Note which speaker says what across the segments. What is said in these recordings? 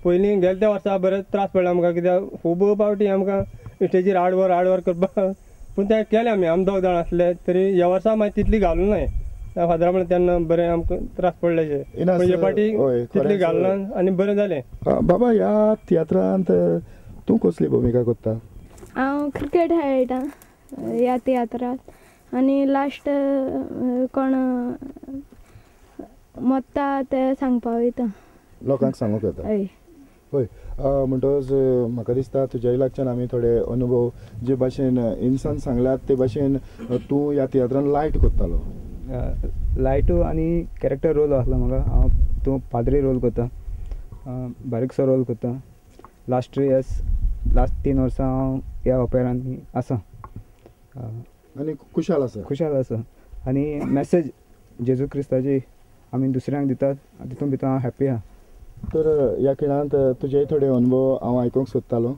Speaker 1: पयलीं गेले त्या वर्सा बरें त्रास पडले आमकां, कित्याक खूब फावटी आमकां स्टेजीर हार्ड वर्क करपाक, पूण तें केलें आमी 2 जाण आसले तरी ह्या वर्सा मागीर तितली घालूंक नाय. फादरा म्हणलें तेन्ना बरें आमकां त्रास पडलेशे, हे फाटी तितली घालना आनी बरें जालें.
Speaker 2: बाबा ह्या तियात्रांत तूं कसली भुमिका करता?
Speaker 3: हांव क्रिकेट खेळटा ह्या तियात्रांत आनी लास्ट कोण मत्ता ते सांगपा वयता,
Speaker 2: लोकांक सांगूंक येता.
Speaker 3: हय
Speaker 2: होय. म्हणटच म्हाका दिसता तुज्याय लागच्यान आमी थोडे अनुभव जे भाशेन इन्सान सांगल्यात ते भाशेन तूं ह्या तियात्रान लायट करतालो.
Speaker 4: लायटू आनी कॅरेक्टर रोल आसलो म्हाका. हांव तूं पाद्री रोल करता, बारीकसो रोल करता. लास्ट 3 वर्सां हांव ह्या ओपेरांनी आसा
Speaker 2: आनी खुशाल आसा. आनी मॅसेज जेजू क्रिस्ताची आमी दुसऱ्यांक दितात, तितून भितर हांव हॅप्पी आहा. तर ह्या खिणांत तुजेय थोडे अनुभव हांव आयकूंक सोदतालो.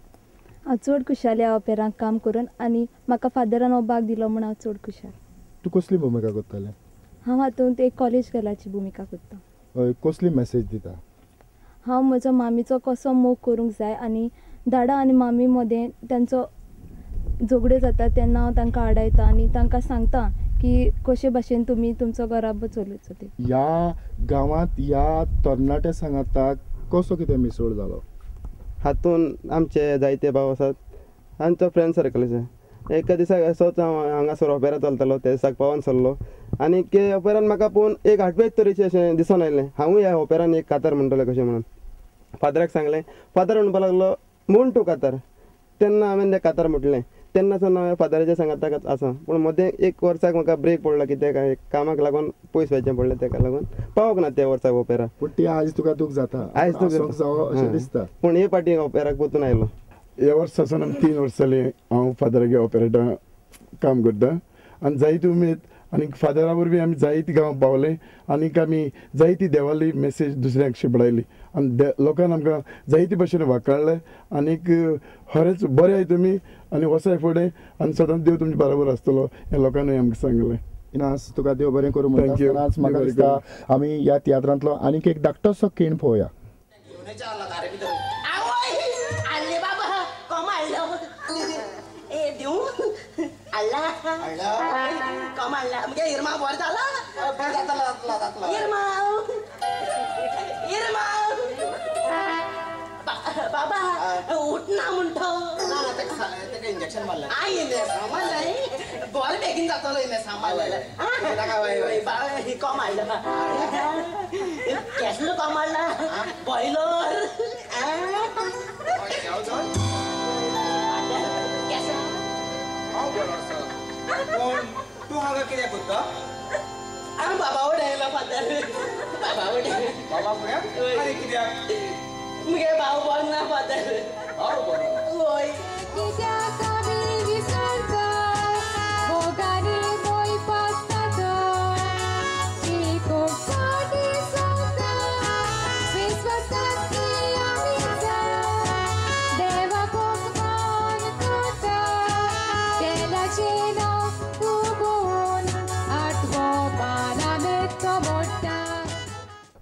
Speaker 5: हांव चड खुशाल ह्या ओपेरांक काम करून आनी म्हाका फादरान हो भाग दिलो म्हूण हांव चड खुशाल.
Speaker 2: तूं कसली भुमिका करतालें?
Speaker 5: हांव हातूंत एक कॉलेज गर्लाची भुमिका करता.
Speaker 2: हय. कसली मॅसेज दिता?
Speaker 5: हांव म्हजो मामीचो कसो मोग करूंक जाय आनी दादा आनी मामी मदें तांचो झगड्यो जाता तेन्ना हांव तांकां आडायता आनी तांकां सांगता की कशे भाशेन तुमी तुमचो घराबो चलोवचो ते.
Speaker 2: ह्या गांवांत ह्या तरणाट्या सांगाताक कसो कितें मिसळ जालो?
Speaker 6: हातून आमचे जायते भाव आसात, आमचो फ्रेंड सर्कल आसा. एका दिसाक असोच हांव हांगासर ओपेरा चलतालो, त्या दिसाक पावोन सरलो आनी ते ओपेरान म्हाका पळोवन एक हाटवेच तरेचें अशें दिसून आयलें. हांवूय ह्या ओपेरान एक कातर म्हणटलें कशें म्हणून फादराक सांगलें. फादर म्हणपाक लागलो म्हूण तूं कातर. तेन्ना हांवें तें कातर म्हटलें. तेन्नासून हांवें फादराच्या सांगाताकच आसा. पूण मदें 1 वर्साक म्हाका ब्रेक पडलो, कित्याक कामाक लागून पयस वचचें पडलें, ताका लागून पावोंक ना त्या वर्साक ओपेरा.
Speaker 2: पूण ती आयज तुका दूख जाता?
Speaker 6: आयज
Speaker 2: अशें दिसता.
Speaker 6: पूण हे फाटी ओपेराक वचून आयलो.
Speaker 7: ह्या वर्सासून 3 वर्सां जालीं हांव फादरागे ऑपेरेटा काम करता आनी जायती उमेद आनी फादरा वरवीं आमी जायती गांवां पावले आनीक आमी जायती देवाली मेसेज दुसऱ्यांक शिपडायली आनी लोकांक आमकां जायती भशेन वाखाणलें आनीक खरेंच बरें आहाय तुमी आनी वसाय फुडें आनी सदांच देव तुमचे बरोबर आसतलो हें लोकांनी आमकां सांगलें.
Speaker 2: इनास तुका देव बरें करूं म्हणटा. म्हाका दिसता आमी ह्या तियात्रांतलो आनीक एक धाकटोसो खीण पळोवया.
Speaker 8: बाबा उठ ना म्हणतो इंजेक्शन मारलं बॉल बेगीन जातो हे कॉम आयलं केसलो कॉम आडला बॉयलर तू हांगा कितें करता? बाबा उडयलो फादर बाबा उडय बाबा फुडें आनी कित्याक मुगे भाव बरो ना फादर. भाव बरो होय.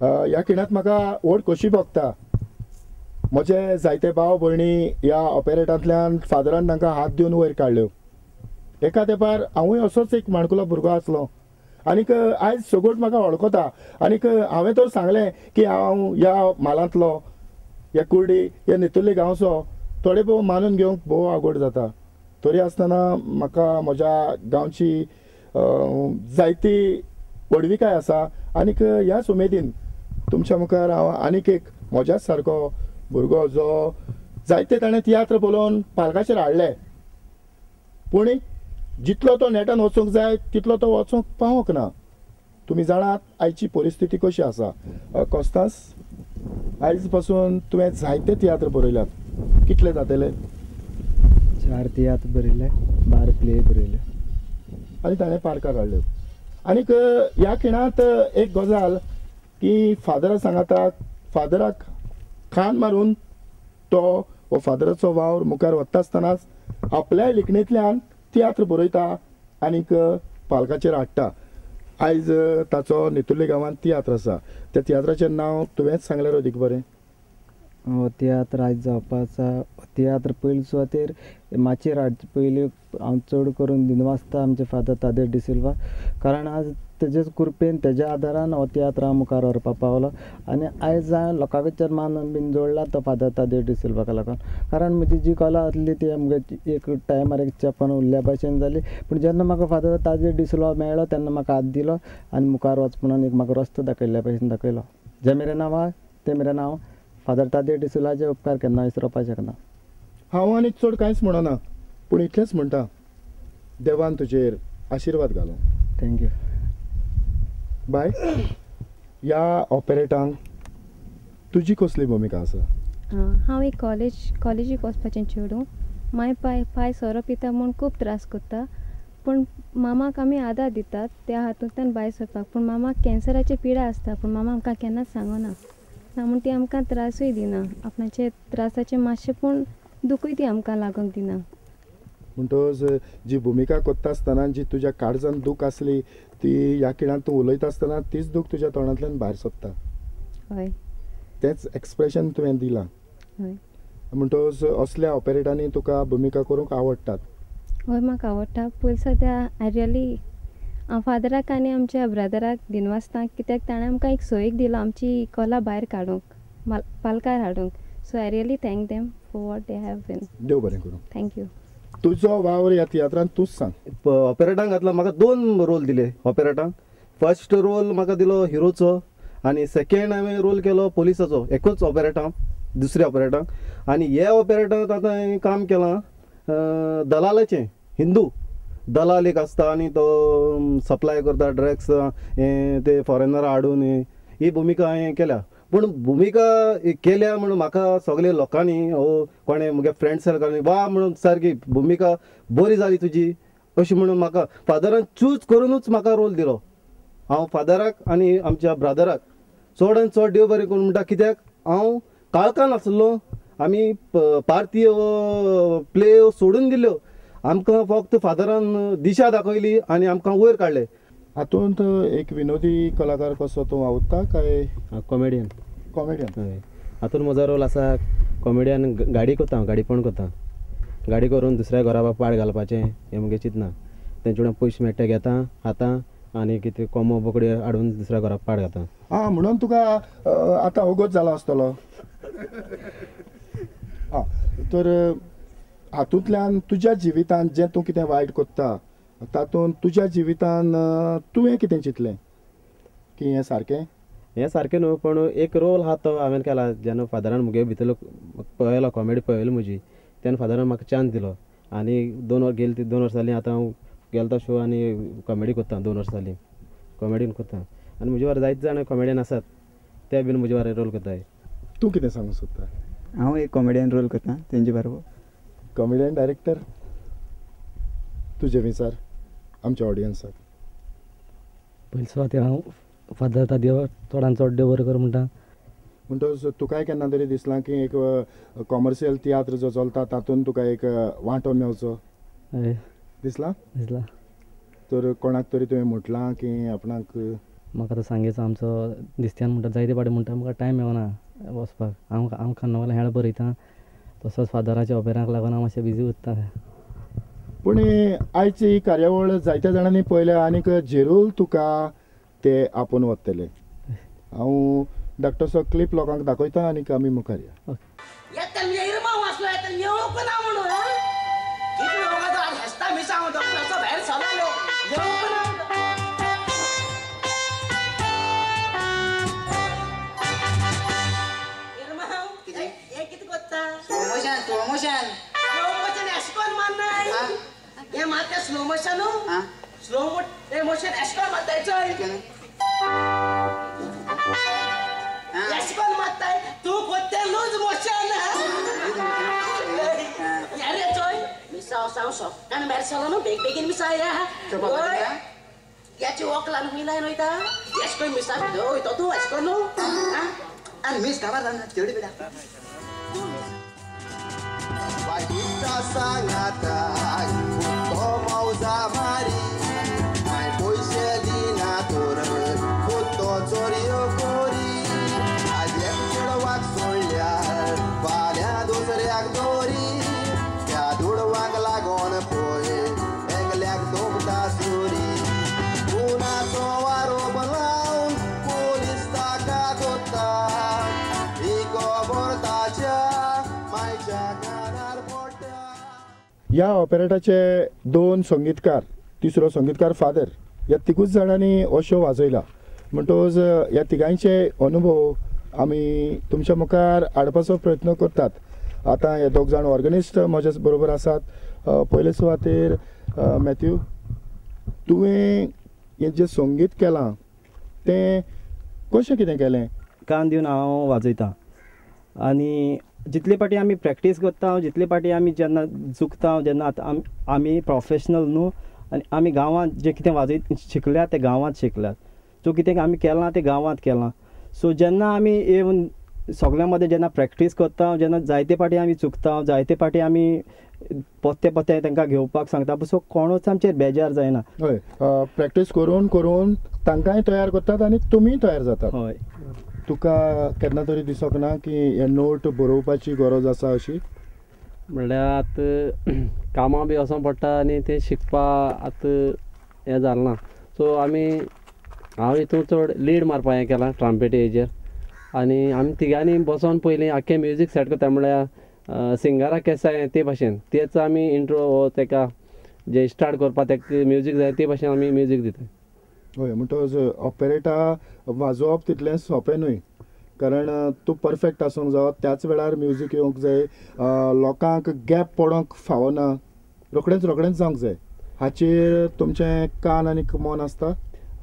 Speaker 2: ह्या खिणांत म्हाका व्हड खोशी भोगता. म्हजे जायते भाव भयणी ह्या ऑपेरेटांतल्यान फादरान तांकां हात दिवन वयर काडल्यो. एका तेंपार हांवूय असोच एक माणकुलो भुरगो आसलो आनीक आयज सगोट म्हाका वळखता आनीक हांवें तर सांगलें की हांव ह्या म्हालांतलो ह्या कुर्डी ह्या नेतुर्ले गांवचो थोडे भोव मानून घेवंक भोव आवड जाता. तरी आसतना म्हाका म्हज्या गांवची जायती व्हडविकाय आसा आनीक ह्याच उमेदीन तुमच्या मुखार हांव आनीक एक म्हज्याच सारको भुरगो जो जायते ताणें तियात्र पळोवन पालकाचेर हाडले पूण जितलो तो नेटान वचूंक जाय तितलो तो वचूंक पावोंक ना. तुमी जाणात आयची परिस्थिती कशी आसा. कोस्तास आयज पासून तुवें जायते तियात्र बरयल्यात, कितले जातले?
Speaker 4: 4 तियात्र बरयले, 12 प्ले बरयले
Speaker 2: आनी ताणें पालकार हाडल्यो. आनीक ह्या खिणांत एक गजाल की फादरा सांगाता फादराक खान मारून तो हो फादराचो वावर मुखार वता आसतनाच आपल्या लिखणेंतल्यान तियात्र बरयता आनीक पालकाचेर हाडटा. आयज ताचो नेतुर्ले गांवांत तियात्र आसा. त्या तियात्राचें नांव तुवेंच सांगल्यार अदीक बरें.
Speaker 4: तियात्र आयज जावपाचा तियात्र पयलीं सुवातेर माचयेर हाडचे पयलीं हांव चड करून दिनवासता आमचे फादर तादेर डिसिल्वा, कारण आज तेजे कृपेन तेज्या आदारान हो तियात्र हांव मुखार व्हरपाक पावलो आनी आयज हांव लोकां भितर मान बीन जोडला तो फादर तादेर डिसिल्वाका लागून. कारण म्हजी जी कला आसली ती आमगे एक टायमार एक चेपन उरल्या भशेन जाली, पूण जेन्ना म्हाका फादर तादेर डिसिल्वा मेळ्ळो तेन्ना म्हाका हात दिलो आनी मुखार वचपणान एक म्हाका रस्तो दाखयल्ल्या भशेन दाखयलो. जे मेरेन हांव ते मेरेन हांव फादर तादेर डिसिल्वाचे उपकार केन्ना विसरपाक शकना.
Speaker 2: हांव आनी चड कांयच म्हणना, पूण इतलेंच म्हणटा, देवान तुजेर आशिर्वाद घालूं.
Speaker 4: थँक्यू.
Speaker 2: बाय, ह्या ऑपेरेटांक तुजी कसली भुमिका आसा?
Speaker 9: हांव एक कॉलेजीक वचपाचें चेडूं. माय पाय सोरो पिता म्हूण खूब त्रास करता, पूण मामाक आमी आदार दितात त्या हातूंतल्यान भायर सरपाक. पूण मामाक कॅन्सराची पिडा आसता, पूण मामा आमकां केन्नाच सांगना म्हूण ती आमकां त्रासूय दिना. आपणाचे त्रासाचें मातशें पूण दुखूय ती आमकां लागूंक दिना.
Speaker 2: म्हणटच जी भुमिका करता आसतना जी तुज्या काळजान दूख आसली ती ह्या खिणांत तूं उलयता आसतना तीच दूख तुज्या तोंडांतल्यान भायर सरता.
Speaker 9: हय,
Speaker 2: तेंच एक्सप्रेशन तुवें दिलां.
Speaker 9: हय.
Speaker 2: म्हणटच असल्या ऑपेरेटांनी तुका भुमिका करूंक आवडटात?
Speaker 9: हय, म्हाका आवडटा. पयलीं सद्या आय रियली हांव फादराक आनी आमच्या ब्रदराक दिनवासतां, कित्याक ताणें आमकां एक सोयीक दिलो आमची कला भायर काडूंक, पालकार हाडूंक. So I really thank them for what they have been.
Speaker 2: देव बरें करूं.
Speaker 9: थँक्यू.
Speaker 2: तुजो वावर ह्या तियात्रांत तूंच सांग.
Speaker 6: ऑपेरेटांक घातला म्हाका 2 रोल दिले ऑपेरेटांक. फर्स्ट रोल म्हाका दिलो हिरोचो आनी सेकेंड हांवें रोल केलो पोलिसाचो एकूच ऑपेरेटांक, दुसऱ्या ऑपेरेटांक. आनी हे ऑपेरेटांत आतां हांवें काम केलां दलालाचें. हिंदू दलाल एक आसता आनी तो सप्लाय करता ड्रग्स ते फॉरेनर हाडून ही भुमिका हांवें केल्या. पूण भुमिका केल्या म्हणून म्हाका सगळे लोकांनी कोणें म्हगे फ्रेंड सर्कलांनी वा म्हणून सारकी भुमिका बरी जाली तुजी अशी म्हणून म्हाका फादरान चूज करूनच म्हाका रोल दिलो. हांव फादराक आनी आमच्या ब्रदराक चडान चड देव बरें करून म्हणटा, कित्याक हांव काळखान आसलो. आमी पार्टी प्ले सोडून दिल्यो. आमकां फक्त फादरान दिशा दाखयली आनी आमकां वयर काडले.
Speaker 2: हातूंत एक विनोदी कलाकार कसो तूं आवडटा काय
Speaker 10: कॉमेडियन?
Speaker 2: कॉमेडियन.
Speaker 10: हय, हातूंत म्हजो रोल आसा कॉमेडियन. गाडी करता हांव, गाडीपण करता. गाडी करून दुसऱ्या घरा पाड घालपाचें हें म्हजें चिंतना. तेंचे कडेन पयशे मेळटा घेता हातां आनी कितें कोंबो बोकडी हाडून दुसऱ्या घरा पाड घालता.
Speaker 2: म्हणून तुका आतां ओगोच जालो आसतलो. तर हातूंतल्यान तुज्या जिवितांत जें तूं कितें वायट करता तातूंत तुज्या जिवितान तुवें कितें चिंतलें की हें सारकें?
Speaker 10: हें सारकें न्हू, पूण एक रोल आहा तो हांवें केला. जेन्ना फादरान म्हगे भितरलो पळयलो, कॉमेडी पळयली म्हजी, तेन्ना फादरान म्हाका चान्स दिलो. आनी 2 वर्सां गेली, 2 वर्सां जालीं आतां हांव गेलो तो शो आनी कॉमेडी करता. 2 वर्सां जालीं कॉमेडीन करता. आनी म्हजे वार जायते जाण कॉमेडियन आसात, ते बीन म्हजे वार रोल करताय.
Speaker 2: तूं कितें सांगूंक सोदता?
Speaker 4: हांव एक कॉमेडियन रोल करता तेंचे बरोबर.
Speaker 2: कॉमेडियन डायरेक्टर तुजे विचार आमच्या ऑडियन्साक?
Speaker 11: पयलीं सुवातेर हांव फादर तादेव चडान चड देव बरें कर म्हणटा.
Speaker 2: म्हणटच तुकाय केन्ना तरी दिसलां की एक कॉमर्शियल तियात्र जो चलता तातूंत तुका एक वांटो मेळचो दिसला? तर कोणाक तरी तुवें म्हटलां की आपणाक?
Speaker 11: म्हाका आतां सांगेचो आमचो दिसत्यान म्हणटा जायते पाटी म्हणटा म्हाका टायम मेळना वचपाक. हांव खांडोवाला हेळ बरयता, तसोच फादराच्या ऑपेराक लागून हांव मातशें बिजी उरता.
Speaker 2: पूण आयची ही कार्यावळ जायत्या जाणांनी पळयल्या आनीक जेरूल तुका ते आपोवन वतले. हांव धाकटोसो क्लिप लोकांक दाखयता आनीक आमी मुखार या.
Speaker 8: स्लो मोशन एस्कॉल मारताय एस्कॉल मारताय तू कोणते लूज मोशन अरे चोय मिसाव साव कारण बाहेर चला न्हू बेगीन मिसा याची वॉक लान मिलाय नयता एस्कॉल मिसा वयतो तूं एस्कॉल न्हू आनी मिस काबार जाना तेवढी बेटा
Speaker 12: Foto, Zorio, Cori, a gente não vai olhar.
Speaker 2: ह्या ऑपेरेटाचे 2 संगीतकार, तिसरो संगीतकार फादर, ह्या तिगूच जाणांनी हो शो वाजयला. म्हणटोच ह्या तिगांचे अनुभव आमी तुमच्या मुखार हाडपाचो प्रयत्न करतात. आतां हे 2 जाण ऑर्गनिस्ट म्हज्या बरोबर आसात. पयले सुवातेर मॅथ्यू, तुवें हें जें संगीत केलां तें कशें कितें केलें?
Speaker 12: कान दिवन हांव वाजयतां आनी जितले पाटी आमी प्रॅक्टीस करता, जितले पाटी आमी जेन्ना चुकता, जेन्ना आतां आमी प्रोफेशनल न्हू आनी आमी गांवांत जें कितें वाजयत शिकल्यात तें गांवांत शिकल्यात. सो कितें आमी केलां तें गांवांत केलां. सो जेन्ना आमी येवन सगळ्या मदें जेन्ना प्रॅक्टीस करता, जेन्ना जायते पाटी आमी चुकता, जायते पाटी आमी पोत्ते तांकां घेवपाक सांगता, सो कोणूच आमचेर बेजार जायना.
Speaker 2: हय, प्रॅक्टीस करून करून तांकांय तयार करतात आनी तुमीय तयार जातात.
Speaker 12: हय.
Speaker 2: तुका केन्ना तरी दिसोक ना की हे नोट बरोवपाची गरज आसा अशी?
Speaker 11: म्हणल्यार आतां कामां बी वचों पडटा आनी तें शिकपा आतां हें जालें ना. सो हांव हितून चड लीड मारपा हें केलां ट्रम्पेटी हेजेर. आनी आमी तिगांनी बसोन पयलीं आख्खें म्युजीक सेट करता, म्हळ्यार सिंगराक केस जाय ते भाशेन तेच आमी इंट्रो तेका जे स्टार्ट करपा तेका म्युजीक जाय ते भाशेन आमी म्युजीक दिता.
Speaker 2: हय, म्हणटच ऑपेरेटा वाजोवप तितलें सोंपें न्हय, कारण तूं परफेक्ट आसूंक जाय, त्याच वेळार म्युजीक येवंक जाय, लोकांक गॅप पडोंक फावना, रोखडेंच जावंक जाय. हाचेर तुमचें कान आनी मन आसता?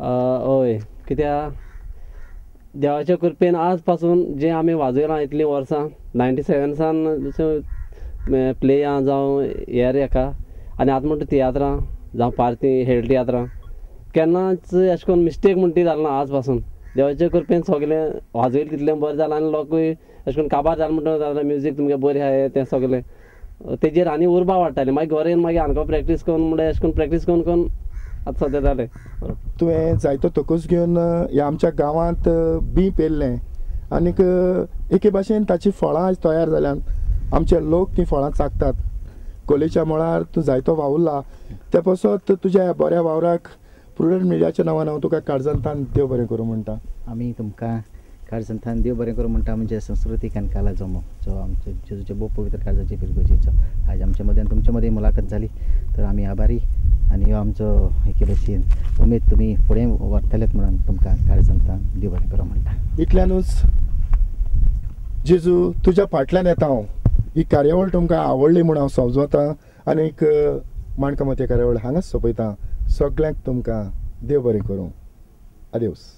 Speaker 11: हय, कित्याक देवाच्या कृपेन आज पासून जें आमी वाजयलां इतलीं वर्सां 97 सावन प्लेयां जावं हेर हेका आनी आतां म्हणटा तियात्रां जावं पार्टी हेळ तियात्रां केन्नाच अशें करून मिस्टेक म्हणटा ती जालें ना. आज पासून देवाच्या कृपेन सगलें वाजयलें तितलें बरें जालां आनी लोकूय अशें करून काबार जालें म्हणटा जाल्यार म्युजीक तुमगे बरें आहा तें सगलें तेजेर आनी उर्बा वाडटालें. मागीर घरा येवन मागीर आनको प्रॅक्टीस करून म्हणल्यार अशें करून प्रॅक्टीस करून करून आतां सद्या जालें.
Speaker 2: तुवें जायतो तोकूच घेवन ह्या आमच्या गांवांत बी पेरलें आनीक एके भाशेन ताची फळां आज तयार जाल्यात. आमचे लोक तीं फळां चाखतात. कोलेच्या मळार तूं जायतो वावुरला, ते पासत तुज्या बऱ्या वावराक प्रुडंट मिडियाच्या नांवान हांव तुका काळजंतान देव बरें करूं म्हणटा.
Speaker 13: आमी तुमकां काळजंतान देव बरें करूं म्हणटा. म्हणजे संस्कृतीक आनी कला जमो जो आमचे जेजूचे बोव पवित्र काळजाचे पिरगोजेचो आज आमचे मदें आनी तुमचे मदें मुलाखत जाली तर आमी आभारी. आनी हो आमचो एके भशेन उमेद तुमी फुडें व्हरतलेत म्हणून तुमकां काळजंतान देव बरें करूं म्हणटा.
Speaker 2: इतल्यानूच जेजू तुज्या फाटल्यान येता हांव. ही कार्यावळ तुमकां आवडली म्हूण हांव समजता आनीक माणकामती कार्यावळ हांगाच सोंपयता. सगळ्यांक तुमकां देव बरें करूं. आदेवस.